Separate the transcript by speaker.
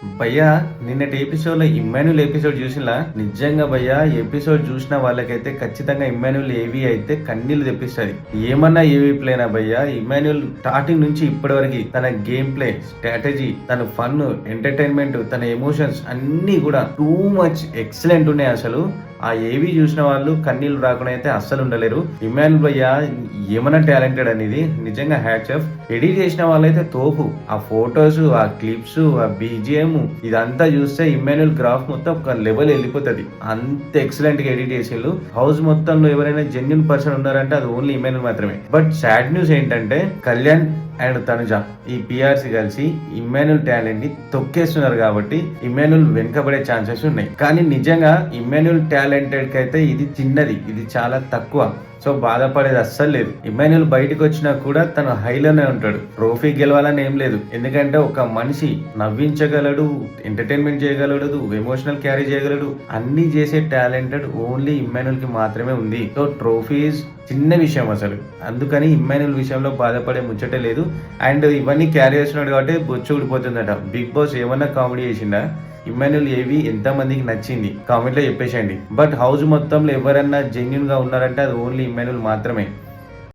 Speaker 1: భయ్యా నిన్నటి ఎపిసోడ్ లో ఇమ్మాన్యుల్ ఎపిసోడ్ చూసినా నిజంగా భయ్యా ఎపిసోడ్ చూసిన వాళ్ళకైతే ఖచ్చితంగా ఇమ్మాన్యుల్ ఏవి అయితే కన్నీళ్లు తెప్పిస్తుంది. ఏమన్నా ఏవి ప్లేనా భయ్యా, ఇమ్మాన్యుల్ స్టార్టింగ్ నుంచి ఇప్పటి వరకు తన గేమ్ ప్లే, స్ట్రాటజీ, తన ఫన్, ఎంటర్టైన్మెంట్, తన ఎమోషన్స్ అన్ని కూడా టూ మచ్ ఎక్సలెంట్ ఉన్నాయి. అసలు ఆ ఏవి చూసిన వాళ్ళు కన్నీళ్లు రాకుండా అయితే అస్సలు ఉండలేరు. ఇమ్మాన్యుల్ భయ్యా ఏమన్నా టాలెంటెడ్ అనేది నిజంగా హ్యాట్స్ ఆఫ్. ఎడిట్ చేసిన వాళ్ళైతే తోపు. ఆ ఫొటోస్, ఆ క్లిప్స్, ఆ బీజిఎం ఇదంతా చూస్తే ఇమ్మాన్యుల్ గ్రాఫ్ మొత్తం ఒక లెవెల్ వెళ్ళిపోతుంది. అంత ఎక్సలెంట్ గా ఎడిట్ చేసేళ్ళు. హౌస్ మొత్తంలో ఎవరైనా జెన్యున్ పర్సన్ ఉన్నారంటే అది ఓన్లీ ఇమ్మాన్యుల్ మాత్రమే. బట్ సాడ్ న్యూస్ ఏంటంటే కళ్యాణ్ అండ్ తనుజ ఈ పిఆర్సి కలిసి ఇమ్మాన్యుల్ టాలెంట్ ని తొక్కేస్తున్నారు కాబట్టి ఇమ్మాన్యుల్ వెనుకబడే ఛాన్సెస్ ఉన్నాయి. కానీ నిజంగా ఇమ్మాన్యుల్ టాలెంటెడ్ కి అయితే ఇది చిన్నది, ఇది చాలా తక్కువ. సో బాధపడేది అస్సలు లేదు. ఇమ్మాన్యుల్ బయటకు వచ్చినా కూడా తను హైలోనే ఉంటాడు. ట్రోఫీ గెలవాలని ఏం లేదు. ఎందుకంటే ఒక మనిషి నవ్వించగలడు, ఎంటర్టైన్మెంట్ చేయగలడు, ఎమోషనల్ క్యారీ చేయగలడు. అన్ని చేసే టాలెంటెడ్ ఓన్లీ ఇమ్మాన్యుల్ కి మాత్రమే ఉంది. సో ట్రోఫీస్ చిన్న విషయం అసలు. అందుకని ఇమ్మాన్యుల్ విషయంలో బాధపడే ముచ్చటే లేదు. అండ్ ఇవన్నీ క్యారీ చేస్తున్నాడు కాబట్టి బొచ్చు ఊడిపోతుందట. బిగ్ బాస్ ఏమన్నా కామెడీ చేసిండా? ఇమ్మాన్యుల్ ఏవి ఎంత మందికి నచ్చింది కామెంట్ లో చెప్పేసేయండి. బట్ హౌస్ మొత్తంలో ఎవరన్నా జెన్యున్ గా ఉన్నారంటే అది ఓన్లీ ఇమ్మాన్యుల్ మాత్రమే.